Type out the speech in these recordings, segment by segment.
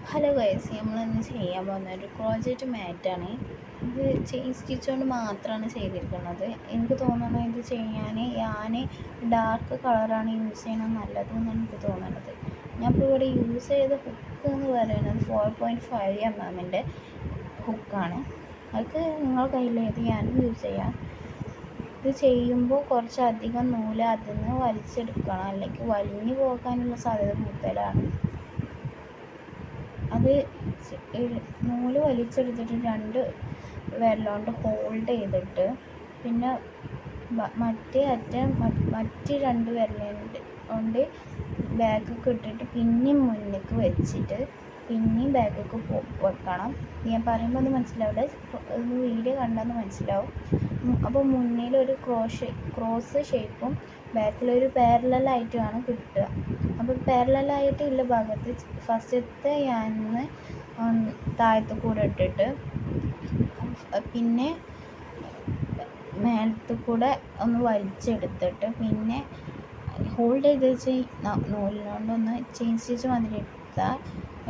Hello guys, നമ്മളിന്ന് ചെയ്യാൻ പോകുന്ന ഒരു ക്രോജറ്റ് മാറ്റാണ്. ഇത് ചെയിൻ സ്റ്റിച്ച് കൊണ്ട് മാത്രമാണ് ചെയ്തിരിക്കുന്നത്. എനിക്ക് തോന്നുന്നത് ഇത് ചെയ്യാൻ ഞാൻ ഡാർക്ക് കളറാണ് യൂസ് ചെയ്യണത് നല്ലതെന്ന് എനിക്ക് തോന്നുന്നത്. ഞാൻ ഇപ്പോൾ ഇവിടെ യൂസ് ചെയ്ത ഹുക്ക് എന്ന് പറയുന്നത് 4.5 mm ഹുക്കാണ്. അത് നിങ്ങളുടെ കയ്യിലേത് ഞാൻ യൂസ് ചെയ്യാം. ഇത് ചെയ്യുമ്പോൾ കുറച്ചധികം നൂല് അതിൽ നിന്ന് വലിച്ചെടുക്കണം, അല്ലെങ്കിൽ വലിഞ്ഞു പോകാനുള്ള സാധ്യത കൂടുതലാണ്. അത് നൂല് വലിച്ചെടുത്തിട്ട് രണ്ട് വിരലുകൊണ്ട് ഹോൾഡ് ചെയ്തിട്ട് പിന്നെ മറ്റേ അറ്റം മറ്റ് രണ്ട് വിരലുകൊണ്ട് ബാക്കൊക്കെ ഇട്ടിട്ട് പിന്നെയും മുന്നിലേക്ക് വെച്ചിട്ട് പിന്നെയും ബാക്കൊക്കെ വെക്കണം. ഞാൻ പറയുമ്പോൾ ഒന്ന് മനസ്സിലാവില്ല, വീഡിയോ കണ്ടെന്ന് മനസ്സിലാവും. അപ്പോൾ മുന്നിലൊരു ക്രോസ് ഷേപ്പും ബാക്കിലൊരു പാരലലായിട്ടുമാണ് കിട്ടുക. അപ്പോൾ പാരലലായിട്ടുള്ള ഭാഗത്ത് ഫസ്റ്റത്തെ ഞാനിന്ന് താഴത്ത് കൂടെ ഇട്ടിട്ട് പിന്നെ മേലത്ത് കൂടെ ഒന്ന് വലിച്ചെടുത്തിട്ട് പിന്നെ ഹോൾഡ് ചെയ്ത് വെച്ച് നൂലിനോണ്ടൊന്ന് ചെയിൻ സ്റ്റിച്ച് മാതിരി എടുത്താൽ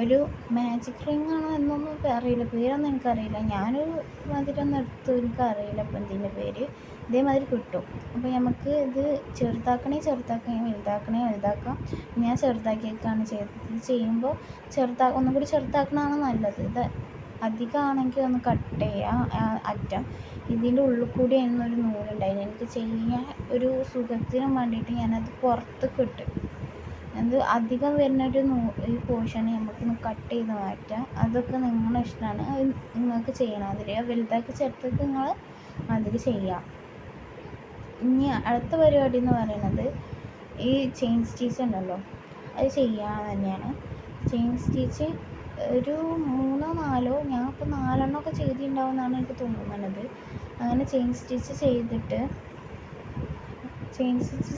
ഒരു മാജിക് റിംഗ് ആണോ എന്നൊന്നും അറിയില്ല, പേരൊന്നും എനിക്കറിയില്ല. ഞാനൊരു മാതിരി എടുത്തു, എനിക്കറിയില്ല അപ്പം എന്തിൻ്റെ പേര്. ഇതേമാതിരി കിട്ടും. അപ്പോൾ നമുക്ക് ഇത് ചെറുതാക്കണേ വലുതാക്കാം. ഞാൻ ചെറുതാക്കിയൊക്കെയാണ് ചെയ്തത്. ഇത് ചെയ്യുമ്പോൾ ഒന്നും കൂടി ചെറുതാക്കണതാണ് നല്ലത്. ഇത് അധികമാണെങ്കിൽ ഒന്ന് കട്ട് ചെയ്യാം അറ്റം. ഇതിൻ്റെ ഉള്ളിൽ കൂടി എന്നൊരു നൂലുണ്ടായിരുന്നു, എനിക്ക് ചെയ്യാൻ ഒരു സുഖത്തിനും വേണ്ടിയിട്ട് ഞാനത് പുറത്തേക്ക് ഇട്ട്. അത് അധികം വരുന്നൊരു ഈ പോർഷൻ നമുക്കൊന്ന് കട്ട് ചെയ്ത് മാറ്റാം. അതൊക്കെ നിങ്ങളുടെ ഇഷ്ടമാണ്, അത് നിങ്ങൾക്ക് ചെയ്യണം. അതിൽ വലുതാക്കി ചേർത്തിട്ട് നിങ്ങൾ അതിൽ ചെയ്യാം. ഇനി അടുത്ത പരിപാടി എന്ന് പറയുന്നത് ഈ ചെയിൻ സ്റ്റിച്ച് ഉണ്ടല്ലോ, അത് ചെയ്യാൻ തന്നെയാണ്. ചെയിൻ സ്റ്റിച്ച് ഒരു 3-4, ഞാൻ ഇപ്പോൾ 4 ചെയ്തിട്ടുണ്ടാവും എന്നാണ് എനിക്ക് തോന്നുന്നത്. അങ്ങനെ ചെയിൻ സ്റ്റിച്ച്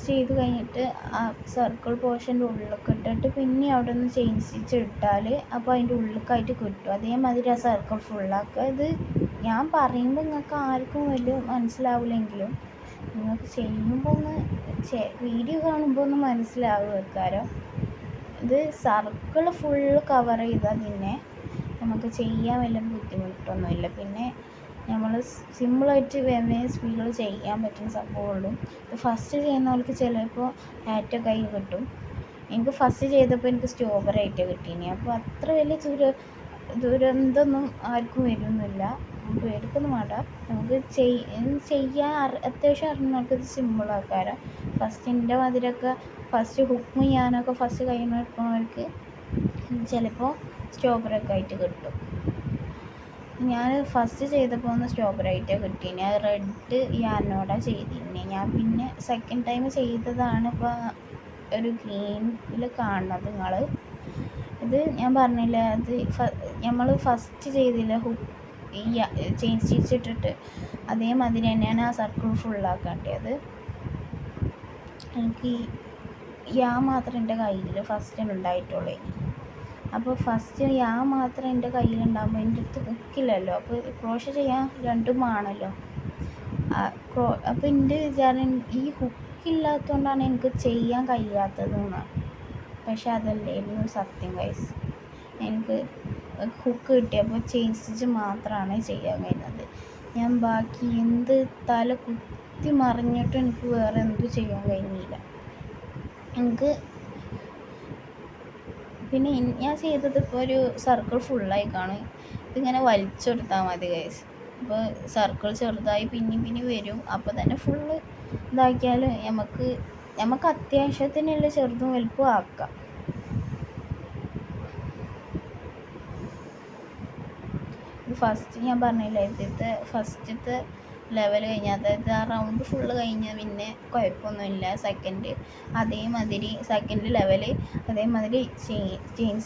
ചെയ്ത് കഴിഞ്ഞിട്ട് ആ സർക്കിൾ പോർഷൻ്റെ ഉള്ളിലൊക്കെ ഇട്ടിട്ട് പിന്നെ അവിടെ നിന്ന് ചെയിൻ സ്റ്റിച്ച് ഇട്ടാൽ അപ്പോൾ അതിൻ്റെ ഉള്ളിലേക്കായിട്ട് കിട്ടും. അതേമാതിരി ആ സർക്കിൾ ഫുള്ളാക്കുക. ഇത് ഞാൻ പറയുമ്പോൾ നിങ്ങൾക്ക് ആർക്കും വലിയ മനസ്സിലാവില്ലെങ്കിലും നിങ്ങൾക്ക് ചെയ്യുമ്പോൾ ഒന്ന് വീഡിയോ കാണുമ്പോൾ ഒന്ന് മനസ്സിലാവും വെക്കാരോ. ഇത് സർക്കിൾ ഫുള്ള് കവർ ചെയ്താൽ പിന്നെ നമുക്ക് ചെയ്യാൻ വലിയ ബുദ്ധിമുട്ടൊന്നുമില്ല. പിന്നെ നമ്മൾ സിമ്പിളായിട്ട് വേഗം സ്പീഡിൽ ചെയ്യാൻ പറ്റുന്ന സംഭവമുള്ളൂ. ഇത് ഫസ്റ്റ് ചെയ്യുന്നവർക്ക് ചിലപ്പോൾ കൈ കിട്ടും. എനിക്ക് ഫസ്റ്റ് ചെയ്തപ്പോൾ എനിക്ക് സ്ട്രോബറായിട്ട് കിട്ടീനി. അപ്പോൾ അത്ര വലിയ ദുരന്തമൊന്നും ആർക്കും വരുന്നില്ല, പേടിക്കൊന്നും വേണ്ട. നമുക്ക് ചെയ്യാൻ അത്യാവശ്യം അറിയുന്നവർക്ക് ഇത് സിമ്പിളാക്കാരം. ഫസ്റ്റിൻ്റെ മാതിരിയൊക്കെ ഫസ്റ്റ് ഹുക്കും ഞാനൊക്കെ ഫസ്റ്റ് കയ്യിൽ നിന്ന് എടുക്കുന്നവർക്ക് ചിലപ്പോൾ സ്ട്രോബറൊക്കെ ആയിട്ട് കിട്ടും. ഞാൻ ഫസ്റ്റ് ചെയ്തപ്പോൾ ഒന്ന് സ്ട്രോബറായിട്ടാണ് കിട്ടീനി. അത് റെഡ് യാനോടാണ് ചെയ്തിരുന്നത്. ഞാൻ പിന്നെ സെക്കൻഡ് ടൈം ചെയ്തതാണ് ഇപ്പോൾ ഒരു ഗ്രീനിൽ കാണുന്നത് നിങ്ങൾ. ഇത് ഞാൻ പറഞ്ഞില്ല, അത് നമ്മൾ ഫസ്റ്റ് ചെയ്തില്ല ഈ ചെയിൻ സ്റ്റിച്ച് ഇട്ടിട്ട് അതേമാതിരി തന്നെയാണ് ആ സർക്കിൾ ഫുള്ളാക്കേണ്ടത്. എനിക്ക് മാത്രം എൻ്റെ കയ്യിൽ ഫസ്റ്റ് ഉണ്ടായിട്ടുള്ളൂ. അപ്പോൾ ഫസ്റ്റ് മാത്രം എൻ്റെ കയ്യിലുണ്ടാകുമ്പോൾ എൻ്റെ അടുത്ത് ഹുക്കില്ലല്ലോ, അപ്പോൾ ക്രോഷേ ചെയ്യാൻ രണ്ടും ആണല്ലോ. അപ്പോൾ എൻ്റെ വിചാരം ഈ ഹുക്കില്ലാത്തതുകൊണ്ടാണ് എനിക്ക് ചെയ്യാൻ കഴിയാത്തതെന്നാണ്. പക്ഷെ അതല്ലായിരുന്നു സത്യം ഗൈസ്. എനിക്ക് ഹുക്ക് കിട്ടിയപ്പോൾ ചെയിൻ സ്റ്റിച്ച് മാത്രമാണ് ചെയ്യാൻ കഴിയുന്നത്. ഞാൻ ബാക്കി എന്ത് തല കുത്തി മറിഞ്ഞിട്ടും എനിക്ക് വേറെ എന്തും ചെയ്യാൻ കഴിഞ്ഞില്ല. എനിക്ക് പിന്നെ ഞാൻ ചെയ്തത് ഇപ്പോൾ ഒരു സർക്കിൾ ഫുള്ളായി കാണും. ഇതിങ്ങനെ വലിച്ചെടുത്താൽ മതി ഗൈസ്. അപ്പോൾ സർക്കിൾ ചെറുതായി പിന്നെ വരും. അപ്പോൾ തന്നെ ഫുള്ള് ഇതാക്കിയാൽ നമുക്ക് അത്യാവശ്യത്തിനുള്ള ചെറുതും വലുപ്പം ആക്കാം. ഫസ്റ്റ് ഞാൻ പറഞ്ഞില്ല, ഫസ്റ്റത്തെ ലെവൽ കഴിഞ്ഞാൽ അതായത് ആ റൗണ്ട് ഫുള്ള് കഴിഞ്ഞാൽ പിന്നെ കുഴപ്പമൊന്നുമില്ല. അതേമാതിരി സെക്കൻഡ് ലെവല് അതേമാതിരി ചെയിൻ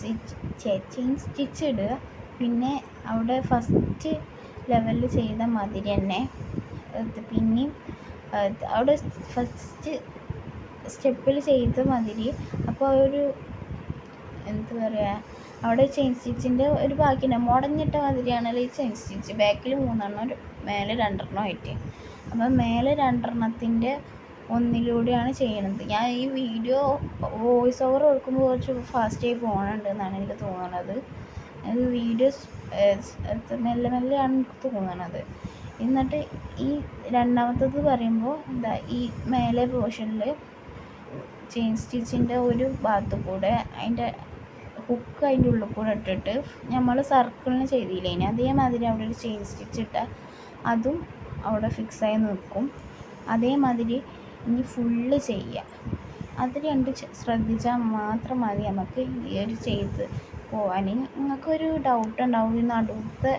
സ്റ്റിച്ച് ഇടുക. പിന്നെ അവിടെ ഫസ്റ്റ് ലെവലിൽ ചെയ്ത മാതിരി തന്നെ പിന്നെയും അവിടെ ഫസ്റ്റ് സ്റ്റെപ്പിൽ ചെയ്ത മാതിരി. അപ്പോൾ ഒരു എന്താ പറയുക, അവിടെ ചെയിൻ സ്റ്റിച്ചിൻ്റെ ഒരു ബാക്കിയുണ്ട്, മുടഞ്ഞിട്ട മാതിരിയാണല്ലോ ഈ ചെയിൻ സ്റ്റിച്ച്. ബാക്കിൽ 3 മേലെ 2 ആയിട്ട്. അപ്പം മേലെ 2 ഒന്നിലൂടെയാണ് ചെയ്യണത്. ഞാൻ ഈ വീഡിയോ വോയിസ് ഓവർ കൊടുക്കുമ്പോൾ കുറച്ച് ഫാസ്റ്റായി പോകണുണ്ട് എന്നാണ് എനിക്ക് തോന്നുന്നത്. അത് വീഡിയോസ് മെല്ലെ മെല്ലെയാണ് എനിക്ക് തോന്നണത്. എന്നിട്ട് ഈ രണ്ടാമത്തത് പറയുമ്പോൾ എന്താ ഈ മേലെ പോർഷനിൽ ചെയിൻ സ്റ്റിച്ചിൻ്റെ ഒരു ഭാഗത്തു കൂടെ അതിൻ്റെ ഹുക്ക് അതിൻ്റെ ഉള്ളിൽ കൂടെ ഇട്ടിട്ട് നമ്മൾ സർക്കിളിന് ചെയ്തില്ലേ അതേമാതിരി അവിടെ ഒരു ചെയിൻ സ്റ്റിച്ച് ഇട്ടാൽ അതും അവിടെ ഫിക്സായി നിൽക്കും. അതേമാതിരി ഇനി ഫുള്ള് ചെയ്യുക. അത് രണ്ട് ശ്രദ്ധിച്ചാൽ മാത്രം മതി നമുക്ക് ഈ ഒരു ചെയ്ത് പോകാൻ. നിങ്ങൾക്കൊരു ഡൗട്ട് ഉണ്ടാവും ഈ നടുവത്തെ,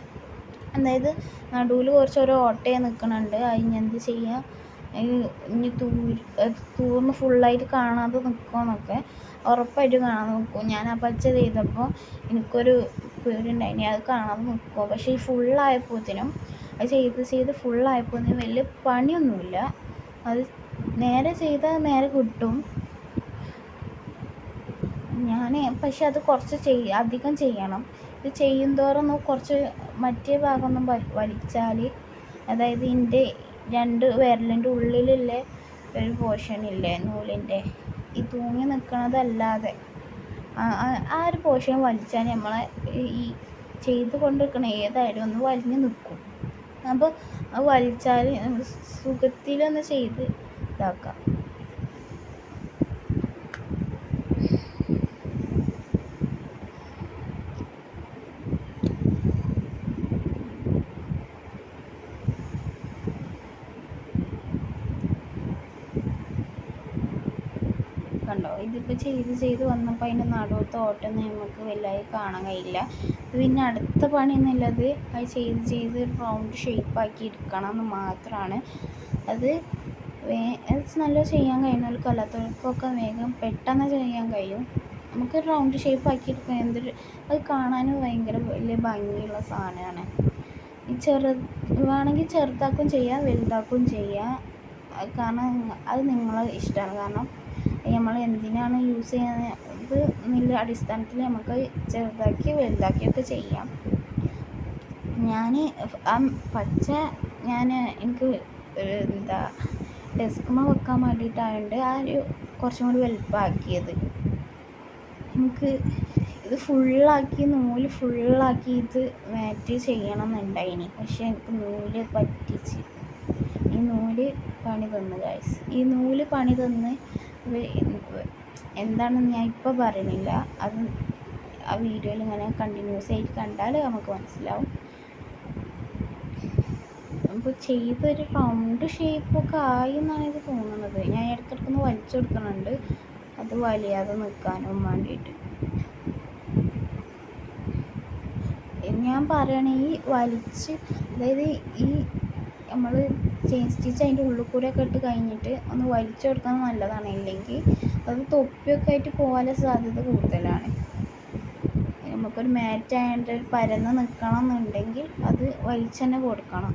അതായത് നടുവിൽ കുറച്ചൊരു ഓട്ടയെ നിൽക്കണുണ്ട്, അതിന് എന്ത് ചെയ്യുക, ഇനി തൂർന്ന് ഫുള്ളായിട്ട് കാണാതെ നിൽക്കുമെന്നൊക്കെ. ഉറപ്പായിട്ട് കാണാതെ നിൽക്കും. ഞാൻ ആ പച്ച ചെയ്തപ്പോൾ എനിക്കൊരു പേടിയുണ്ടായിനി അത് കാണാതെ നിൽക്കുമോ. പക്ഷേ ഈ ഫുള്ളായപ്പോഴത്തേനും അത് ചെയ്ത് ഫുള്ളായപ്പോഴത്തേനും വലിയ പണിയൊന്നുമില്ല. അത് നേരെ ചെയ്താൽ നേരെ കിട്ടും. പക്ഷെ അത് കുറച്ച് അധികം ചെയ്യണം. ഇത് ചെയ്യുന്തോറും കുറച്ച് മറ്റേ ഭാഗമൊന്നും വലിച്ചാൽ, അതായത് ഇതിൻ്റെ രണ്ട് വിരലിൻ്റെ ഉള്ളിലുള്ള ഒരു പോർഷനില്ലേ നൂലിൻ്റെ, ഈ തൂങ്ങി നിൽക്കണതല്ലാതെ ആ ഒരു പോർഷൻ വലിച്ചാൽ നമ്മളെ ഈ ചെയ്ത് കൊണ്ടിരിക്കണ ഏതായാലും ഒന്ന് വലിഞ്ഞ് നിൽക്കും. അപ്പോൾ അത് വലിച്ചാൽ സുഖത്തിലൊന്ന് ചെയ്ത് ഇതാക്കാം. കണ്ടോ, ഇതിപ്പോൾ ചെയ്ത് വന്നപ്പോൾ അതിൻ്റെ നടുവത്തെ ഓട്ടൊന്നും നമുക്ക് വലുതായി കാണാൻ കഴിയില്ല. പിന്നെ അടുത്ത പണി എന്നുള്ളത് അത് ചെയ്ത് റൗണ്ട് ഷേപ്പാക്കി എടുക്കണം എന്ന് മാത്രമാണ്. അത് നല്ല ചെയ്യാൻ കഴിയുന്നവർക്ക് അല്ലാത്തവർക്കൊക്കെ വേഗം പെട്ടെന്ന് ചെയ്യാൻ കഴിയും. നമുക്ക് റൗണ്ട് ഷേപ്പാക്കി എടുക്കാൻ അത് കാണാനും ഭയങ്കര വലിയ ഭംഗിയുള്ള സാധനമാണ്. വേണമെങ്കിൽ ചെറുതാക്കും ചെയ്യാം, വലുതാക്കും ചെയ്യാം. കാരണം അത് നിങ്ങളെ ഇഷ്ടമാണ്. കാരണം നമ്മൾ എന്തിനാണ് യൂസ് ചെയ്യുന്നത് എന്നുള്ള അടിസ്ഥാനത്തിൽ നമുക്ക് ചെറുതാക്കി വലുതാക്കിയൊക്കെ ചെയ്യാം. ഞാൻ ആ പച്ച എനിക്ക് എന്താ ഡെസ്കുമ്മ വെക്കാൻ വേണ്ടിയിട്ടായതുകൊണ്ട് ആ ഒരു കുറച്ചും കൂടി വലുപ്പമാക്കിയത്. എനിക്ക് ഇത് നൂല് ഫുള്ളാക്കി ഇത് മാറ്റ് ചെയ്യണം എന്നുണ്ടായിനി. പക്ഷെ എനിക്ക് നൂല് പറ്റിച്ച് ഈ നൂല് പണി തന്നു ഗൈസ്. ഈ നൂല് പണി തന്ന് എന്താണെന്ന് ഞാൻ ഇപ്പോൾ പറയണില്ല. അത് ആ വീഡിയോയിൽ ഇങ്ങനെ കണ്ടിന്യൂസ് ആയിട്ട് കണ്ടാൽ നമുക്ക് മനസ്സിലാവും. അപ്പോൾ ചെയ്തൊരു റൗണ്ട് ഷേപ്പൊക്കെ ആയി എന്നാണ് എനിക്ക് തോന്നുന്നത്. ഞാൻ ഇടയ്ക്കിടയ്ക്കൊന്ന് വലിച്ചു കൊടുക്കുന്നുണ്ട്, അത് വലിയാതെ നിൽക്കാനും വേണ്ടിയിട്ട്. ഞാൻ പറയുകയാണെങ്കിൽ അതായത് ഈ നമ്മൾ ചെയിൻ സ്റ്റിച്ച് അതിൻ്റെ ഉള്ളിൽ കൂടെയൊക്കെ ഇട്ട് കഴിഞ്ഞിട്ട് ഒന്ന് വലിച്ചു കൊടുക്കാൻ നല്ലതാണ്. ഇല്ലെങ്കിൽ അത് തൊപ്പിയൊക്കെ ആയിട്ട് പോകാനുള്ള സാധ്യത കൂടുതലാണ്. നമുക്കൊരു മാറ്റായിട്ട് പരന്ന് നിൽക്കണം എന്നുണ്ടെങ്കിൽ അത് വലിച്ചു തന്നെ കൊടുക്കണം.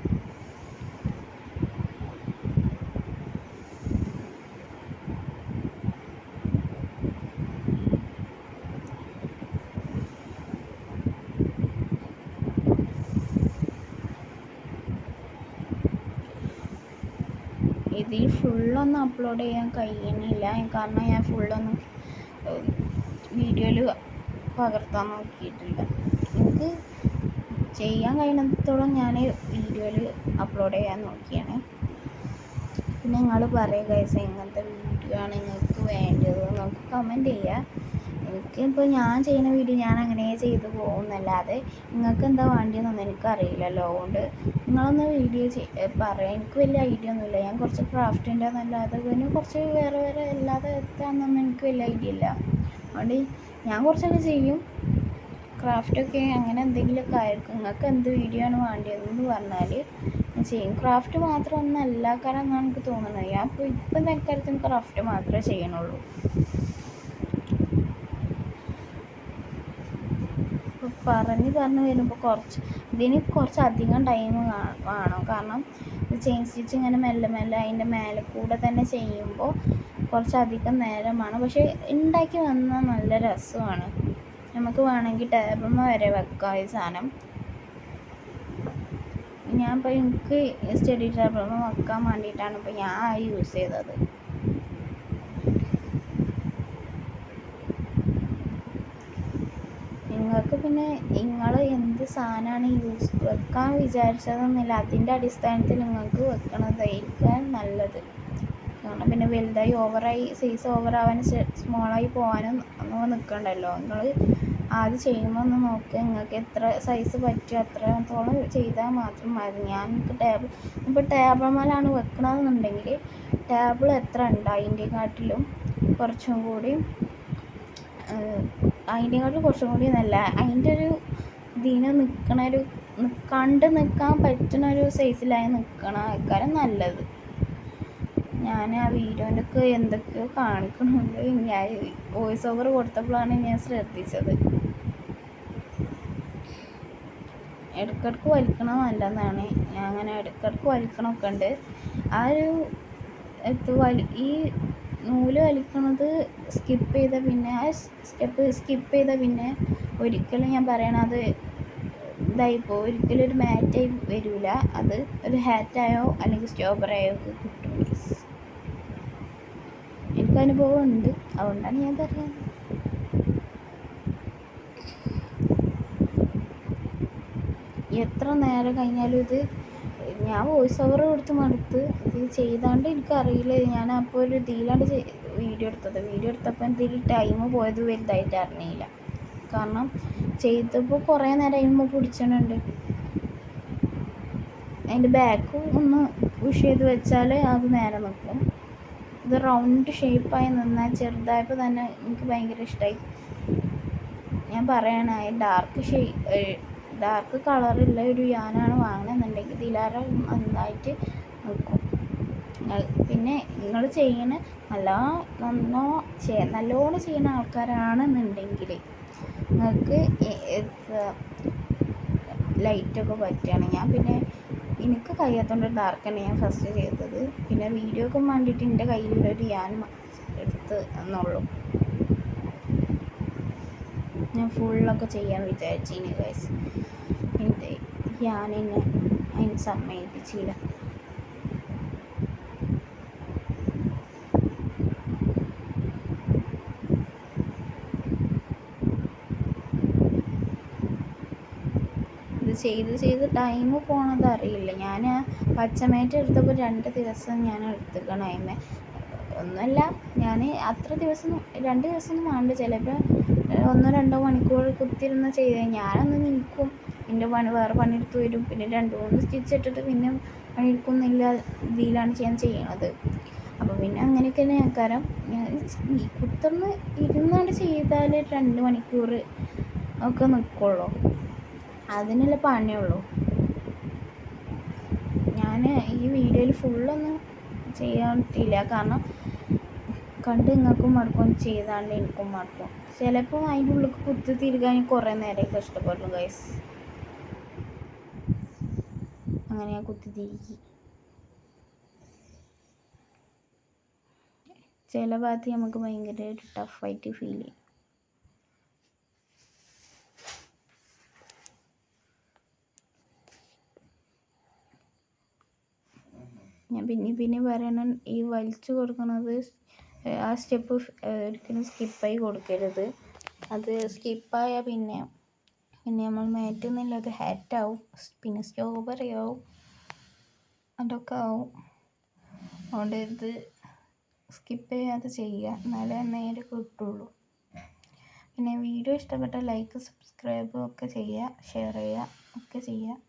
ഇതിൽ ഫുള്ളൊന്നും അപ്ലോഡ് ചെയ്യാൻ കഴിയുന്നില്ല. കാരണം ഞാൻ ഫുള്ളൊന്നും വീഡിയോയിൽ പകർത്താൻ നോക്കിയിട്ടില്ല. എനിക്ക് ചെയ്യാൻ കഴിയുന്നിടത്തോളം ഞാൻ വീഡിയോയിൽ അപ്ലോഡ് ചെയ്യാൻ നോക്കിയാണ്. പിന്നെ നിങ്ങൾ പറയുക ഗൈസ്, എങ്ങനത്തെ വീഡിയോ ആണ് നിങ്ങൾക്ക് വേണ്ടത് നമുക്ക് കമൻറ്റ് ചെയ്യുക. എനിക്കിപ്പോൾ ഞാൻ ചെയ്യുന്ന വീഡിയോ ഞാൻ അങ്ങനെ ചെയ്തു പോകുന്നല്ലാതെ നിങ്ങൾക്ക് എന്താ വേണ്ടിയെന്നൊന്നും എനിക്കറിയില്ലല്ലോ. അതുകൊണ്ട് നിങ്ങളൊന്ന് വീഡിയോ പറയാം. എനിക്ക് വലിയ ഐഡിയ ഒന്നുമില്ല. ഞാൻ കുറച്ച് ക്രാഫ്റ്റിൻ്റെ എന്നല്ലാതെ പിന്നെ കുറച്ച് വേറെ അല്ലാതെ എത്താമെന്നൊന്നും എനിക്ക് വലിയ ഐഡിയ ഇല്ല. അതുകൊണ്ട് ഞാൻ കുറച്ചൊക്കെ ചെയ്യും ക്രാഫ്റ്റൊക്കെ. അങ്ങനെ എന്തെങ്കിലുമൊക്കെ ആയിരിക്കും. നിങ്ങൾക്ക് എന്ത് വീഡിയോ ആണ് വേണ്ടിയതെന്ന് പറഞ്ഞാൽ ഞാൻ ചെയ്യും. ക്രാഫ്റ്റ് മാത്രമൊന്നല്ല കാരണം എന്നാണ് എനിക്ക് തോന്നുന്നത്. ഞാൻ ഇപ്പം തൽക്കാലത്തിന് ക്രാഫ്റ്റ് മാത്രമേ ചെയ്യണുള്ളൂ. പറഞ്ഞ് വരുമ്പോൾ ഇതിന് കുറച്ചധികം ടൈം വേണം. കാരണം ചെയിൻ സ്റ്റിച്ച് ഇങ്ങനെ മെല്ലെ അതിൻ്റെ മേലെ കൂടെ തന്നെ ചെയ്യുമ്പോൾ കുറച്ചധികം നേരം വേണം. പക്ഷേ ഉണ്ടാക്കി വന്നാൽ നല്ല രസമാണ്. നമുക്ക് വേണമെങ്കിൽ ടേബിളിൽ വരെ വെക്കാം ഈ സാധനം. ഞാനിപ്പോൾ എനിക്ക് സ്റ്റഡി ടേബിളിൽ വെക്കാൻ വേണ്ടിയിട്ടാണ് ഇപ്പോൾ ഞാൻ യൂസ് ചെയ്തത്. അതൊക്കെ പിന്നെ നിങ്ങൾ എന്ത് സാധനമാണ് വെക്കാൻ വിചാരിച്ചതെന്നില്ല, അതിൻ്റെ അടിസ്ഥാനത്തിൽ നിങ്ങൾക്ക് വെക്കണതായിരിക്കാൻ നല്ലത്. കാരണം പിന്നെ വലുതായി ഓവറായി സൈസ് ഓവറാവാനും സ്മോളായി പോകാനും ഒന്നും നിൽക്കണ്ടല്ലോ. നിങ്ങൾ ആദ്യം ചെയ്യുമ്പോൾ ഒന്ന് നോക്കുക, നിങ്ങൾക്ക് എത്ര സൈസ് പറ്റുമോ അത്രത്തോളം ചെയ്താൽ മാത്രം മതി. ഞാൻ ഇപ്പോൾ ടേബിൾ മേലാണ് വെക്കണമെന്നുണ്ടെങ്കിൽ ടേബിൾ എത്ര ഉണ്ട് അതിൻ്റെക്കാട്ടിലും കുറച്ചും കൂടി കുറച്ചും കൂടി നല്ല അതിൻ്റെ ഒരു ഇതിന് നിൽക്കാൻ പറ്റുന്ന ഒരു സൈസിലായി നിൽക്കണം ആൾക്കാരും നല്ലത്. ഞാൻ ആ വീഡിയോൻ്റെ ഒക്കെ എന്തൊക്കെയോ കാണിക്കുന്നുണ്ട്. ഞാൻ വോയിസ് ഓവർ കൊടുത്തപ്പോഴാണ് ഞാൻ ശ്രദ്ധിച്ചത്. ഇടയ്ക്കിടയ്ക്ക് വലിക്കണം നല്ലതാണ്. ഞാൻ അങ്ങനെ ഇടയ്ക്കിടയ്ക്ക് വലിക്കണമൊക്കെ ഉണ്ട്. ആ ഒരു ഈ നൂല് വലിക്കണത് സ്കിപ്പ് ചെയ്താൽ പിന്നെ ആ സ്റ്റെപ്പ് സ്കിപ്പ് ചെയ്താൽ പിന്നെ ഒരിക്കലും ഞാൻ പറയണത് ഇതായിപ്പോൾ ഒരിക്കലും ഒരു മാറ്റായി വരില്ല. അത് ഒരു ഹാറ്റായോ അല്ലെങ്കിൽ സ്റ്റോബറായോ ഒക്കെ കിട്ടും. എനിക്ക് അനുഭവം ഉണ്ട്, അതുകൊണ്ടാണ് ഞാൻ പറയുന്നത്. എത്ര നേരം കഴിഞ്ഞാലും ഇത് ഞാൻ വോയിസ് ഓവർ കൊടുത്ത് മടുത്ത്. ഇത് ചെയ്താണ്ട് എനിക്കറിയില്ല. ഞാൻ അപ്പോൾ ഒരു ഇതിലാണ്ട് വീഡിയോ എടുത്തപ്പോൾ എന്തെങ്കിലും ടൈം പോയത് വലുതായിട്ട് അറിഞ്ഞില്ല. കാരണം ചെയ്തപ്പോൾ കുറേ നേരം കഴിയുമ്പോൾ പിടിച്ചിട്ടുണ്ട്. അതിൻ്റെ ബാക്ക് ഒന്ന് പുഷ് ചെയ്ത് വെച്ചാൽ അത് നേരെ നിൽക്കും. ഇത് റൗണ്ട് ഷേപ്പായി നിന്നാൽ ചെറുതായപ്പോൾ തന്നെ എനിക്ക് ഭയങ്കര ഇഷ്ടമായി. ഞാൻ പറയണ ഡാർക്ക് കളറുള്ള ഒരു യാനാണ് വാങ്ങണമെന്നുണ്ടെങ്കിൽ ഇതിലേറെ നന്നായിട്ട് നിൽക്കും. പിന്നെ നിങ്ങൾ നല്ലോണം ചെയ്യുന്ന ആൾക്കാരാണെന്നുണ്ടെങ്കിൽ നിങ്ങൾക്ക് ലൈറ്റൊക്കെ പറ്റുകയാണ്. ഞാൻ പിന്നെ എനിക്ക് കഴിയാത്തതുകൊണ്ട് ഡാർക്ക് തന്നെ ഞാൻ ഫസ്റ്റ് ചെയ്തത്. പിന്നെ വീഡിയോക്ക് വേണ്ടിയിട്ട് എൻ്റെ കയ്യിലുള്ളൊരു യാൻ എടുത്ത് എന്നുള്ളൂ. ഞാൻ ഫുള്ളൊക്കെ ചെയ്യാൻ വിചാരിച്ചിനി ഗൈസ്. എൻ്റെ യാനെന്നെ അതിന് സമ്മതിപ്പിച്ചില്ല. ഇത് ചെയ്ത് ടൈം പോണത് അറിയില്ല. ഞാൻ പച്ചമേറ്റ് എടുത്തപ്പോൾ 2 ദിവസം ഞാൻ എടുത്തുക്കണം. അതിന് ഒന്നുമല്ല, ഞാൻ അത്ര ദിവസം 2 ദിവസമൊന്നും വേണ്ട. ചിലപ്പോൾ 1-2 മണിക്കൂർ കുത്തിരുന്ന് ചെയ്ത് ഞാനൊന്ന് നിൽക്കും, എൻ്റെ വേറെ പണിയെടുത്ത് വരും. പിന്നെ 2-3 സ്റ്റിച്ച് ഇട്ടിട്ട് പിന്നെ പണിയെടുക്കുന്നില്ല ഇതിലാണ് ഞാൻ ചെയ്യണത്. അപ്പോൾ പിന്നെ അങ്ങനെയൊക്കെ തന്നെ ആൾക്കാരം കുത്തിർന്ന് ഇരുന്നാണ്ട് ചെയ്താൽ 2 മണിക്കൂർ ഒക്കെ നിൽക്കുള്ളൂ. അതിനുള്ള പണിയുള്ളൂ. ഞാൻ ഈ വീഡിയോയിൽ ഫുള്ളൊന്നും ചെയ്യാൻ പറ്റില്ല. കാരണം കണ്ട് നിങ്ങൾക്കും മടുക്കും, ചെയ്താണ്ട് എനിക്കും മടുക്കും. ചിലപ്പോൾ അതിൻ്റെ ഉള്ളിൽ കുത്തി തിരികാൻ കുറേ നേരം കഷ്ടപ്പെടും ഗൈസ്. അങ്ങനെ ഞാൻ കുത്തി തിരികി. ചില ഭാഗത്ത് നമുക്ക് ഭയങ്കര ഒരു ടഫായിട്ട് ഫീൽ ചെയ്യും. ഞാൻ പിന്നെ പറയണം, ഈ വലിച്ചു കൊടുക്കുന്നത് ആ സ്റ്റെപ്പ് ഒരിക്കലും സ്കിപ്പായി കൊടുക്കരുത്. അത് സ്കിപ്പായാൽ പിന്നെ നമ്മൾ മാറ്റുന്നില്ല, അത് ഹാറ്റാവും, പിന്നെ സ്റ്റോബറി ആവും, അതൊക്കെ ആവും. അതുകൊണ്ട് ഇത് സ്കിപ്പ് ചെയ്യാതെ ചെയ്യുക, എന്നാലേ നേരെ കിട്ടുള്ളൂ. പിന്നെ വീഡിയോ ഇഷ്ടപ്പെട്ട ലൈക്ക് സബ്സ്ക്രൈബ് ഒക്കെ ചെയ്യുക, ഷെയർ ചെയ്യുക ഒക്കെ ചെയ്യുക.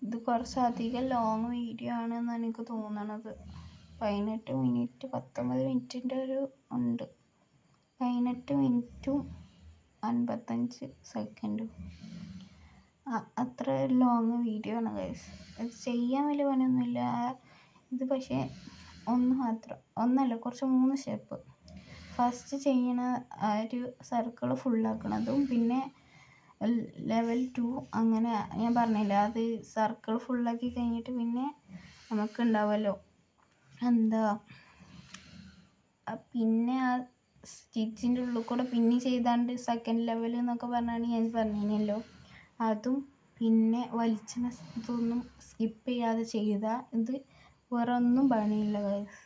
ഇത് കുറച്ചധികം ലോങ് വീഡിയോ ആണെന്നാണ് എനിക്ക് തോന്നണത്. 18 മിനിറ്റ് 19 മിനിറ്റിൻ്റെ ഒരു ഉണ്ട്. 18 മിനിറ്റും 55 സെക്കൻഡും അത്ര ലോങ് വീഡിയോ ആണ് ഗൈസ്. ഇത് ചെയ്യാൻ വലിയ പണിയൊന്നുമില്ല. ഇത് പക്ഷേ കുറച്ച് 3 സ്റ്റെപ്പ്. ഫസ്റ്റ് ചെയ്യണ ആ ഒരു സർക്കിൾ ഫുള്ളാക്കണതും, പിന്നെ ലെവൽ 2 അങ്ങനെ ഞാൻ പറഞ്ഞില്ല, അത് സർക്കിൾ ഫുള്ളാക്കി കഴിഞ്ഞിട്ട് പിന്നെ നമുക്കുണ്ടാവുമല്ലോ പിന്നെ ആ സ്റ്റിച്ചിൻ്റെ ഉള്ളിൽ കൂടെ പിന്നെ ചെയ്താണ്ട് സെക്കൻഡ് ലെവൽ എന്നൊക്കെ പറഞ്ഞാണ് ഞാൻ പറഞ്ഞിരുന്നല്ലോ. അതും പിന്നെ വലിച്ചിന ഇതൊന്നും സ്കിപ്പ് ചെയ്യാതെ ചെയ്താൽ ഇത് വേറെ ഒന്നും പണിയില്ല ഗൈസ്.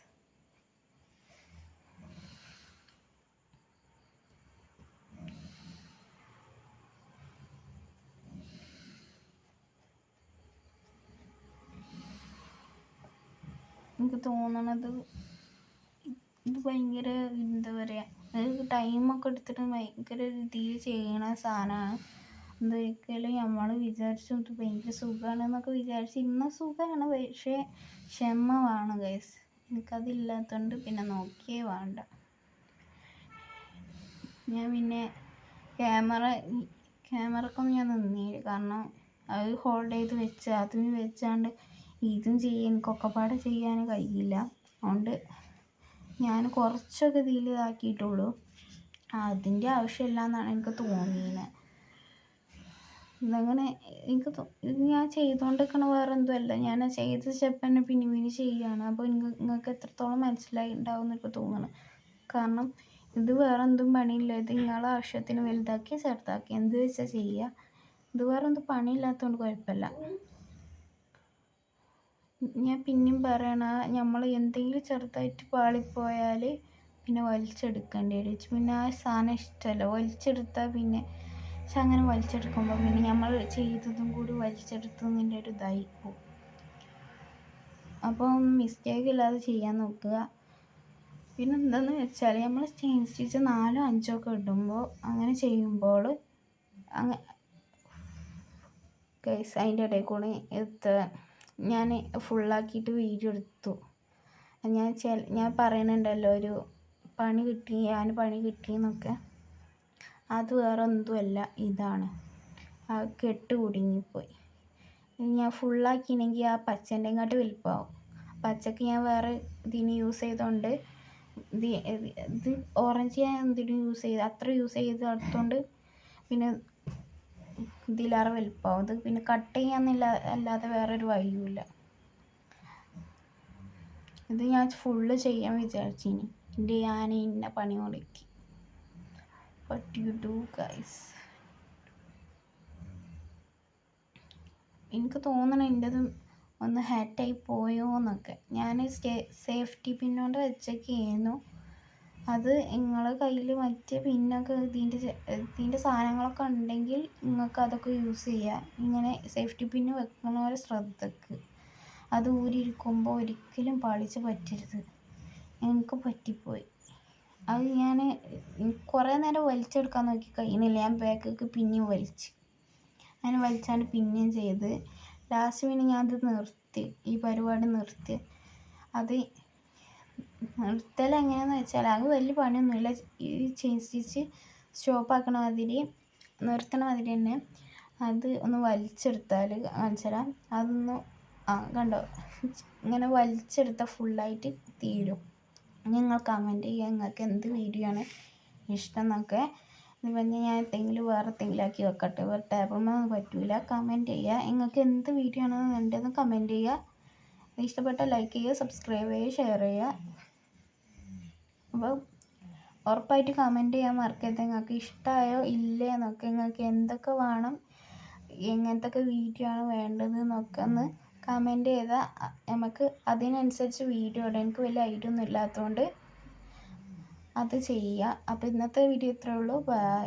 എനിക്ക് തോന്നണത് ഇത് ഭയങ്കര എന്താ പറയുക, ടൈമൊക്കെ എടുത്തിട്ട് ഭയങ്കര രീതിയിൽ ചെയ്യണ സാധനമാണ്. എന്തൊരിക്കലും നമ്മൾ വിചാരിച്ചു ഇത് ഭയങ്കര സുഖമാണെന്നൊക്കെ വിചാരിച്ച് ഇന്ന സുഖമാണ്, പക്ഷേ ക്ഷമ വേണം ഗൈസ്. എനിക്കതില്ലാത്തതുകൊണ്ട് പിന്നെ നോക്കിയേ വേണ്ട. ഞാൻ പിന്നെ ക്യാമറക്കൊന്നും ഞാൻ നിന്നില്ല, കാരണം അത് ഹോൾഡ് ചെയ്ത് വെച്ച് അതും വെച്ചാണ്ട് ഇതും ചെയ്യാൻ എനിക്കൊക്കെപ്പാടെ ചെയ്യാൻ കഴിയില്ല. അതുകൊണ്ട് ഞാൻ കുറച്ചൊക്കെ ഇതിൽ ഇതാക്കിയിട്ടുള്ളൂ. അതിൻ്റെ ആവശ്യമില്ല എന്നാണ് എനിക്ക് തോന്നിയത്. ഇതങ്ങനെ ഇത് ഞാൻ ചെയ്തുകൊണ്ടിരിക്കണ വേറെ എന്തുമല്ല, ഞാൻ ചെയ്ത സ്റ്റെപ്പ് തന്നെ പിന്നെ പിന്നെ ചെയ്യുകയാണ്. അപ്പോൾ നിങ്ങൾക്ക് എത്രത്തോളം മനസ്സിലായി ഉണ്ടാവും എന്നൊക്കെ തോന്നണം. കാരണം ഇത് വേറെ എന്തും പണിയില്ല, ഇത് നിങ്ങളെ ആവശ്യത്തിന് വലുതാക്കി ചെറുതാക്കി എന്ത് വെച്ചാൽ ചെയ്യുക. ഇത് വേറെ എന്തും പണിയില്ലാത്തതുകൊണ്ട് കുഴപ്പമില്ല. ഞാൻ പിന്നെയും പറയണ, നമ്മൾ എന്തെങ്കിലും ചെറുതായിട്ട് പാളിപ്പോയാൽ പിന്നെ വലിച്ചെടുക്കേണ്ടി വരും. പിന്നെ ആ സാധനം ഇഷ്ടമല്ല വലിച്ചെടുത്താൽ. പിന്നെ പക്ഷെ അങ്ങനെ വലിച്ചെടുക്കുമ്പോൾ പിന്നെ നമ്മൾ ചെയ്തതും കൂടി വലിച്ചെടുത്തതിൻ്റെ ഒരു ഇതായി പോകും. അപ്പോൾ മിസ്റ്റേക്ക് ഇല്ലാതെ ചെയ്യാൻ നോക്കുക. പിന്നെ എന്താണെന്ന് വെച്ചാൽ നമ്മൾ ചെയിൻ സ്റ്റിച്ച് 4 5 ഒക്കെ ഇടുമ്പോൾ അങ്ങനെ ചെയ്യുമ്പോൾ ഗൈസ് അതിൻ്റെ ഇടയിൽ കൂടെ ഞാൻ ഫുള്ളാക്കിയിട്ട് വീഡിയോ എടുത്തു. ഞാൻ പറയുന്നുണ്ടല്ലോ ഒരു പണി കിട്ടിയെന്നൊക്കെ. അത് വേറെ ഒന്നുമല്ല, ഇതാണ് ആ കെട്ട് കുടുങ്ങിപ്പോയി. ഞാൻ ഫുള്ളാക്കിയെങ്കിൽ ആ പച്ചൻ്റെ ഇങ്ങോട്ട് വലിപ്പമാവും. പച്ചക്ക് ഞാൻ വേറെ ഇതിന് യൂസ് ചെയ്തുകൊണ്ട് ഇത് ഓറഞ്ച് ഞാൻ എന്തിനും അത്ര യൂസ് ചെയ്തെടുത്തോണ്ട് പിന്നെ ഇതിലേറെ വലിപ്പമാവും. ഇത് പിന്നെ കട്ട് ചെയ്യാന്നില്ല, അല്ലാതെ വേറൊരു വഴിയുമില്ല. ഇത് ഞാൻ ഫുള്ള് ചെയ്യാൻ വിചാരിച്ചിനി, ഞാൻ ഇന്ന പണി മുടക്കി. What do you do guys? എനിക്ക് തോന്നണം എൻ്റെത് ഒന്ന് ഹാറ്റായി പോയോ എന്നൊക്കെ. ഞാൻ സേഫ്റ്റി പിന്നോണ്ട് വെച്ചൊക്കെയായിരുന്നു. അത് നിങ്ങളുടെ കയ്യിൽ മറ്റേ പിന്നൊക്കെ ഇതിൻ്റെ സാധനങ്ങളൊക്കെ ഉണ്ടെങ്കിൽ നിങ്ങൾക്ക് അതൊക്കെ യൂസ് ചെയ്യാം. ഇങ്ങനെ സേഫ്റ്റി പിന്ന് വെക്കണവരെ ശ്രദ്ധക്ക്. അത് ഊരിയിരിക്കുമ്പോൾ ഒരിക്കലും പാളിച്ച് പറ്റരുത്. എനിക്ക് പറ്റിപ്പോയി. അത് ഞാൻ കുറേ നേരം വലിച്ചെടുക്കാൻ നോക്കി, കഴിയുന്നില്ല. ഞാൻ ബാക്കിലേക്ക് പിന്നെയും അങ്ങനെ വലിച്ചാണ്ട് പിന്നെയും ചെയ്ത് ലാസ്റ്റ് പിന്നെ ഞാനത് നിർത്തി, ഈ പരിപാടി നിർത്തി. അത് നിർത്തൽ എങ്ങനെയാണെന്ന് വെച്ചാൽ അത് വലിയ പണിയൊന്നുമില്ല. ഈ ചെയിൻ സ്റ്റിച്ച് സ്റ്റോപ്പാക്കണ മാതിരി നിർത്തണ മാതിരി തന്നെ അത് ഒന്ന് വലിച്ചെടുത്താൽ കാണിച്ചുതരാം. അതൊന്ന് കണ്ടോ, ഇങ്ങനെ വലിച്ചെടുത്താൽ ഫുള്ളായിട്ട് തീരും. നിങ്ങൾ കമൻറ്റ് ചെയ്യുക നിങ്ങൾക്ക് എന്ത് വീഡിയോ ആണ് ഇഷ്ടം എന്നൊക്കെ. ഇതുപോലെ ഞാൻ വേറെ എന്തെങ്കിലും ആക്കി വെക്കട്ടെ, വേറെ ടേബിൾമൊന്നും പറ്റില്ല. കമൻറ്റ് ചെയ്യുക നിങ്ങൾക്ക് എന്ത് വീഡിയോ ആണ് വേണ്ടതെന്ന് കമൻറ്റ് ചെയ്യുക. ഇഷ്ടപ്പെട്ടാൽ ലൈക്ക് ചെയ്യുക, സബ്സ്ക്രൈബ് ചെയ്യുക, ഷെയർ ചെയ്യുക. അപ്പോൾ ഉറപ്പായിട്ട് കമൻറ്റ് ചെയ്യാൻ മറക്കരുത്. നിങ്ങൾക്ക് ഇഷ്ടമായോ ഇല്ലേ എന്നൊക്കെ, നിങ്ങൾക്ക് എന്തൊക്കെ വേണം, എങ്ങനത്തെ വീഡിയോ ആണ് വേണ്ടത് എന്നൊക്കെ ഒന്ന് കമൻറ്റ് ചെയ്താൽ നമുക്ക് അതിനനുസരിച്ച് വീഡിയോ ഇടാം. എനിക്ക് വലിയ ഐഡിയ ഒന്നും ഇല്ലാത്തതുകൊണ്ട് അത് ചെയ്യുക. അപ്പോൾ ഇന്നത്തെ വീഡിയോ ഇത്രയേ ഉള്ളൂ. ബൈ.